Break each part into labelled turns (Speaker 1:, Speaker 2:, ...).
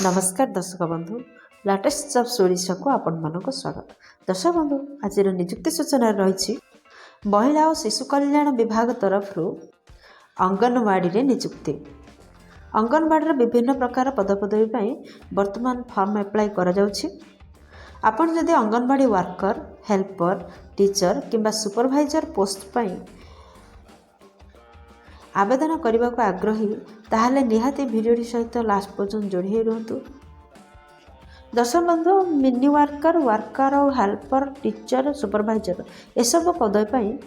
Speaker 1: नमस्कार दर्शक बंधु लाटेस्ट जब ओडिशा को आपण मानक स्वागत। दर्शक बंधु आज निजुक्ति सूचना रही महिला और शिशु कल्याण विभाग तरफ अंगनवाड़ी निजुक्ति। अंगनवाड़ी विभिन्न प्रकार पदपदवी वर्तमान फॉर्म एप्लाई करा जाउछि। आपण जदि अंगनवाड़ी वर्कर, हेल्पर, टीचर किंबा सुपरवाइजर पोस्ट आवेदन करने को आग्रही ताहले निहाती भिडियो सहित लास्ट पर्यंत जोड़ी रुहतु। दर्शक बंधु मिनी वर्कर और हेल्पर, टीचर, सुपरवाइजर एसबू पदवी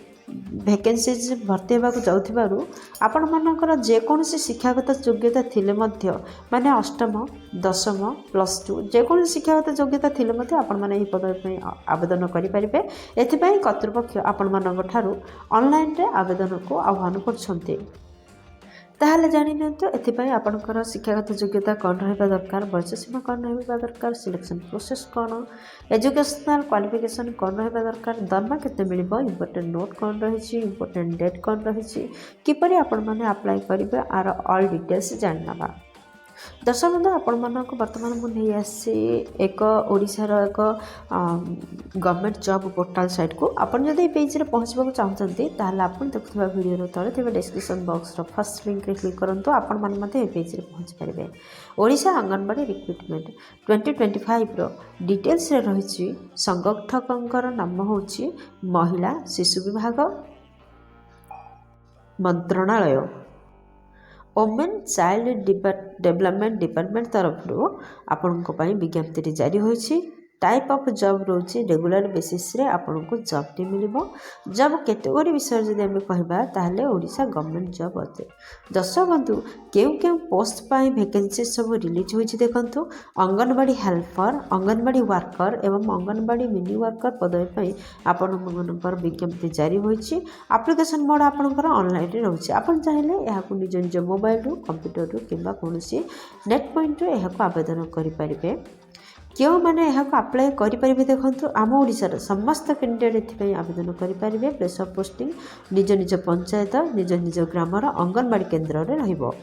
Speaker 1: वैकेंसीज भर्ती होगा जाऊँ आपण मानकर जेकोसी शिक्षागत योग्यता थिले माने अष्टम, दशम, +2 जेकोसी शिक्षागत योग्यता थिले आपण माने एही पदवी आवेदन करें। एथिपाई कर्तृपक्ष आपण मानक ठारू ऑनलाइन रे आवेदन को आह्वान करछन्ते। ताहले जानि नियंतु एथिपाई आपणकर शिक्षागत योग्यता कौन रहिबा दरकार, बयस सीमा कौन रहिबा दरकार, सिलेक्शन प्रोसेस कौन, एजुकेशनल क्वालिफिकेशन कौन रहिबा दरकार, दरमा केते मिलिबो, इंपोर्टेंट नोट कौन रहिछि, इंपोर्टेंट डेट कौन रहिछि, किपरि आपण माने अप्लाई करिवे आर ऑल डिटेल्स जाननाबा। दर्शक बंधु आपण मानक वर्तमान मु नहीं आसी एक ओडिशार एक गवर्नमेंट जॉब पोर्टल साइट को आपण जदि पेज रे पहुंचबा चाहते ताहले आपण देखुवा वीडियो तले थिबा description box row first link रे क्लिक करंतु आपण मान मते पेज रे पहुंच परिबे। ओडिशा आंगनवाड़ी रिक्रुटमेंट 2025 रो डिटेल्स रे रहिछि। संगठकंकर नाम होछि महिला शिशु विभाग मंत्रणालय, वुमेन चाइल्ड डेवलपमेंट डिपार्टमेंट तरफ आपण विज्ञप्ति जारी होइछि। टाइप ऑफ जॉब रोचे रेगुलर बेसिस रे आपन को जॉब टी मिलिबो। जॉब कैटेगरी विषय जदि हम कहबा ताहले ओडिशा गवर्नमेंट जॉब अते। दर्शक बंधु केउ पोस्ट पाई वैकेंसी सब रिलीज होइछि देखंतु। अंगनवाड़ी हेल्पर, अंगनवाड़ी वर्कर एवं अंगनवाड़ी मिनी वर्कर पदवी पाई आपन मनकर विज्ञप्ति जारी होइछि। एप्लिकेशन मोड आपनकर ऑनलाइन रे रहउछि। आपन चाहिले एहाकु निज निज मोबाइल रो, कंप्यूटर रो किबा कोनोसी नेट पॉइंट रो एहाकु आवेदन करि परिबे। क्यों मैंने यहाँ अप्लाई करें देखो आम ओडिशार समस्त कैंडिडेट एथपाई आवेदन करेंगे। प्लेस ऑफ पोस्टिंग निज निज पंचायत, निज निज ग्रामर अंगनवाड़ी केन्द्र में रहिबो।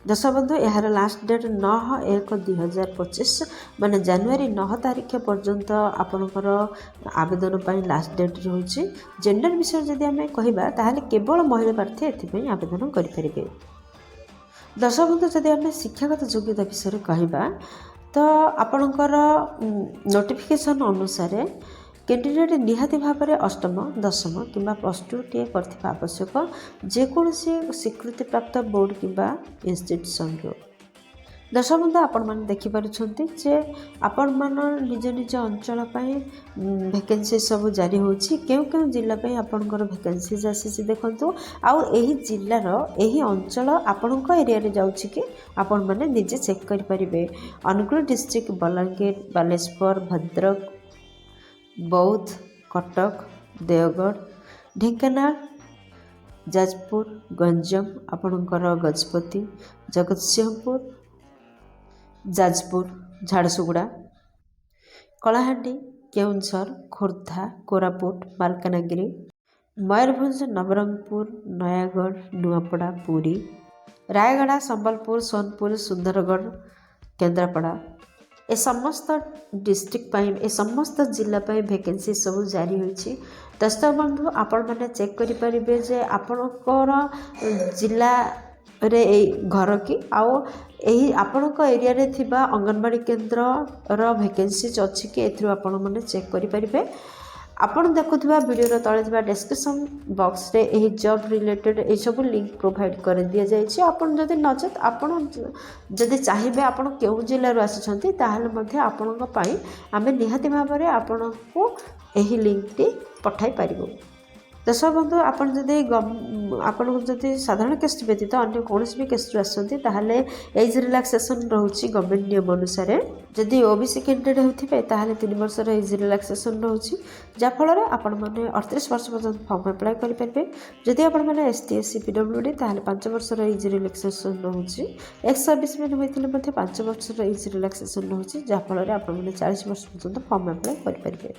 Speaker 1: दर्शक बंधु यार लास्ट डेट 9/1/2025 माने जनवरी 9 तारीख पर्यंत आपणकर आवेदन पर लास्ट डेट रही। जेंडर विषय जदि आम कहबा ताहले केवल महिला प्रार्थी एथपाई आवेदन करेंगे। दर्शक बंधु जदि आम शिक्षागत योग्यता विषय कहबा तो आपणकर नोटिफिकेशन अनुसार कैंडिडेट निहाती भाव में अष्टम, दशम किंबा +2 टी करथिबा आवश्यक जेकोसी स्वीकृति प्राप्त बोर्ड किंबा इंस्टीट्यूशन रो। दर्शक बंधु आपण मैंने देखिपुंट जे आपण मान निज निज अंचल वैकेंसी सब जारी होछि। केउ जिला आपणकर वैकेंसीज आसी देखंतु। आउ एही जिल्लार एही अंचल आपणक एरिया रे जाउछि कि आपण माने निजे चेक करि परिबे। अनुगुल डिस्ट्रिक्ट, बलांगीर, बालेश्वर, भद्रक, बौद्ध, कटक, देवगढ़, ढेंकानाल, जाजपुर, गंजम, आपणकर गजपति, जगतसिंहपुर, जाजपुर, झारसुगुड़ा, कलाहांडी, केउंझर, खोर्धा, कोरापुट, मालकानगिरी, मयूरभंज, नवरंगपुर, नयागढ़, नुआपड़ा, पुरी, रायगढ़, संबलपुर, सोनपुर, सुंदरगढ़, केन्द्रापड़ा ए समस्त डिस्ट्रिक्ट ए समस्त जिला वैकेंसी सब जारी होइछि। दर्शक बंधु आपण माने चेक करि परिबे जे आपणकर जिला रे घर कि आउ एही आपणक एरिया रे थिबा अंगनवाड़ी केन्द्र रो वैकेंसीज अछि कि एथरो आपण माने चेक करि परिबे। आपण देखुथिबा वीडियो तले थिबा डिस्क्रिप्शन बॉक्स रे एही जॉब रिलेटेड ए सब लिंक प्रोवाइड कर दिया जायछि। आपण जदि नचेत आपण जदि चाहिबे आपण केउ जिल्ला रो आछिसंती ताहाले मध्ये आपणक पई आमे निहाती भाव में आपणको एही लिंक टी पठाई परिबो। दर्शक बंधु आपण जदि साधारण केस्ट व्यतीत अन्य कौन भी केस्ट आसती ताहले एज रिलैक्सेशन रोचे गवर्नमेंट नियम अनुसार। जदि ओबीसी कैंडिडेट होते ताहले 3 वर्ष एज रिलैक्सेशन रोचे जहाँफल आपण मैंने 38 वर्ष पर्यंत फॉर्म अप्लाई करेंगे। जदि आपण मैंने ST SC PWD ताहले 5 वर्ष एज रिलैक्सेशन रोचे। एक्स सर्विस मैन होते 5 वर्ष एज रिलैक्सेशन रोचे जहाँफल आपण मैंने 40 वर्ष पर्यंत फॉर्म अप्लाई करेंगे।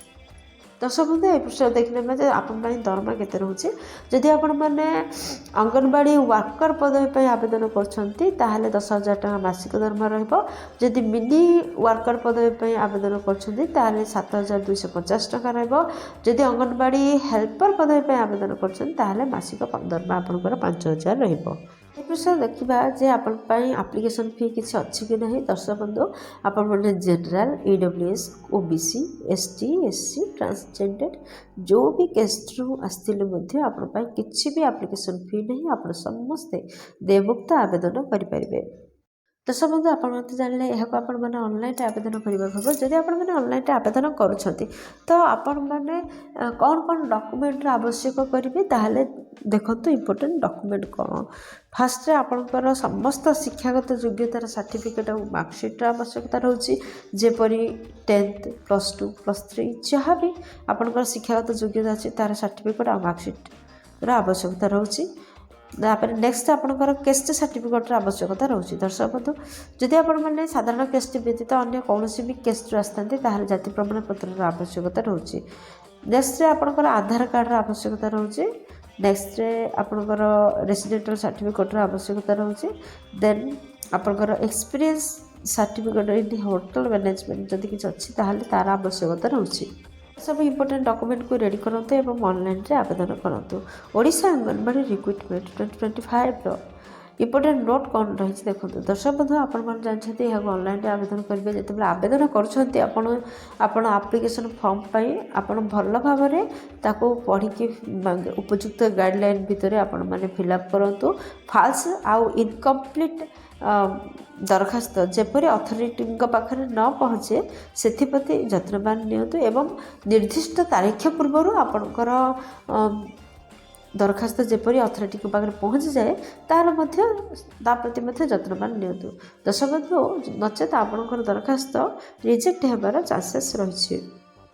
Speaker 1: दर्शक बंधु ए पृष्ठ देखने आपण दरमा केते रोचे जदि आपण मैंने अंगनवाड़ी वर्कर पदवी आवेदन करछंती ताहले 10,000 टका मासिक दरमा रहइबो। जदि मिनी वर्कर पदवी आवेदन करछंती ताहले 7,250 टका रहइबो। जदि अंगनवाड़ी हेल्पर पदवी आवेदन करछंती ताहले मासिक दरमा आपनकर 5,000 रहइबो। ए पृष्ठ देखिबा जे आपण एप्लिकेशन फी किछि अछि कि नहीं। दर्शक बंधु आपण माने general EWS OBC ST SC transgender जो भी कास्ट रु आस्थिले मध्ये आपण पई किछि भी एप्लिकेशन फी नहीं। आपण समस्ते देयमुक्त आवेदन करि परिबे। दर्शक बंधु आपण मते जानले एहाको आपण माने ऑनलाइन आवेदन करिबा हबो। जदि आपण माने ऑनलाइन आवेदन करूछंती तो आपण माने कोन कोन डॉक्यूमेंट आवश्यक करिवे ताहले देखंतु इंपोर्टेंट डॉक्यूमेंट कोन। फास्ट रे आपनकर समस्त शिक्षागत योग्यतार सर्टिफिकेट और मार्कशीट आवश्यकता रहउची जेपरि 10th +2 +3 जहाँ भी आपनकर शिक्षागत योग्यता अछि तार सर्टिफिकेट और मार्कशीट आवश्यकता रहउची। तापर नेक्स्ट आपनकर केस्ट सर्टिफिकेट आवश्यकता रहउची। दर्शक बंधु जदि आपण माने साधारण केस्ट व्यतीत अन्य कोनोसी भी केस्ट आस्तांती ताहले जाति प्रमाण पत्र आवश्यकता रहउची। नेक्स्ट रे आपनकर आधार कार्ड आवश्यकता रहउची। नेक्स्ट रे आपनकर रेसिडेंटल सर्टिफिकेट आवश्यकता रहउची। देन आपनकर experience certificate in hotel management जदि किछ अछि ताहले तार आवश्यकता रहउची। सब इंपोर्टेंट डॉक्यूमेंट को रेडी करते एवं ऑनलाइन रे आवेदन करते। ओडिशा आंगनवाड़ी रिक्रुटमेंट 2025 रो इंपोर्टेंट नोट कौन रही देखो। दर्शक बंधु आपण मैंने जानते हैं ऑनलाइन आवेदन करेंगे जिते आवेदन कर आप्लिकेसन फॉर्म पाई आपण भल भाव पढ़ी उपयुक्त गाइडलाइन भितर आपण मैंने फिलअप करूँ। फाल्स आउ इनकम्प्लीट दरखास्त जेपरी अथॉरिटी पाखे न पहुँचे से जत्नवान नियंतु एवं निर्दिष्ट तारीख पूर्व आपणकर दरखास्त जेपरी अथॉरिटी पाखे पहुँची जाए तार प्रति जत्नवान नियंतु। दर्शक बंधु नचेत आपणकर दरखास्त रिजेक्ट होबार चांसेस रही।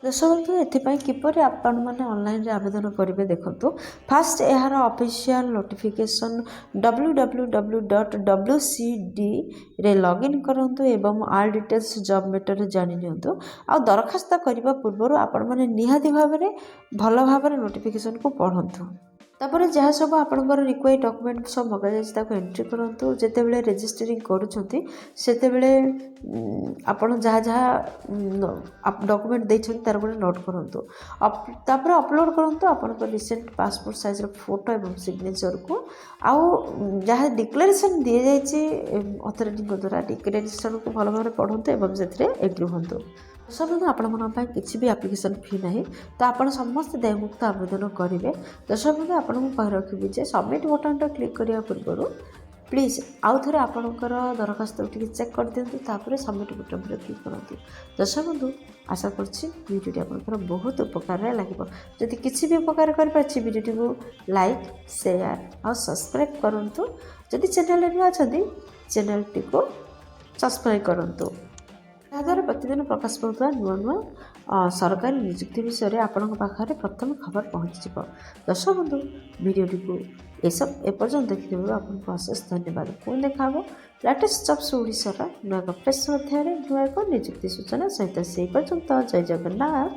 Speaker 1: दर्शक बंधु एथिपाई किपरि आपण माने ऑनलाइन रे आवेदन करेंगे देखंतु। फास्ट यार ऑफिशियल नोटिफिकेशन www.wcd रे लॉगिन करंतु एवं ऑल डिटेल्स जॉब मैटर जानि नियंतु। आ दरखास्त करबा पूर्व आपण माने निहाती भाव में भल भाव नोटिफिकेशन को पढ़ंतु। तापर जहाँ सब आपंकर रिक्वायर्ड डॉक्यूमेंट सब मगा जाए एंट्री करूँ। जितेबले रजिस्टरिंग करुँचे सेतेबले आपण जहाँ जहाँ डॉक्यूमेंट देते तार गोटे नोट करूँ। तापर अपलोड करूँ आप रिसेंट पासपोर्ट साइज फोटो एवं सिग्नेचर को आउ जहाँ डिक्लेरेशन दी जाइए अथॉरिटी द्वारा डिक्लेरेशन को भल भाव पढ़ूँ एवं से एग्री हूँ। दर्शक आपण किसी भी एप्लिकेशन फी ना तो आप समस्त देयमुक्त आवेदन करेंगे। दर्शक बंधु आपको कह रखी सबमिट बटन क्लिक करने पूर्व प्लीज आउ थे आपणकर दरखास्त चेक कर दिंतु तापर सबमिट बटन पर क्लिक करूँ। दर्शक बंधु आशा करटी आपंकर बहुत उपकार लगे। जदि किसी भी उपकार कर वीडियो को लाइक शेयर और सब्सक्राइब करूँ। जदि चैनल में अच्छा चैनल टी को सब्सक्राइब करूँ। याद्वारा प्रतिदिन प्रकाश पाता नुआ नुआ सरकारी नियुक्ति विषय में आपण पाखे प्रथम खबर पहुँची। दर्शक बंधु वीडियोटी को एपर्यंत देखिए आपको अशेष धन्यवाद। पुणी देखा लेटेस्ट जब्स ओडिशार नुआ फ्रेश अध्याय नुआ एक नियुक्ति सूचना सहित से पर्यंत जय जगन्नाथ।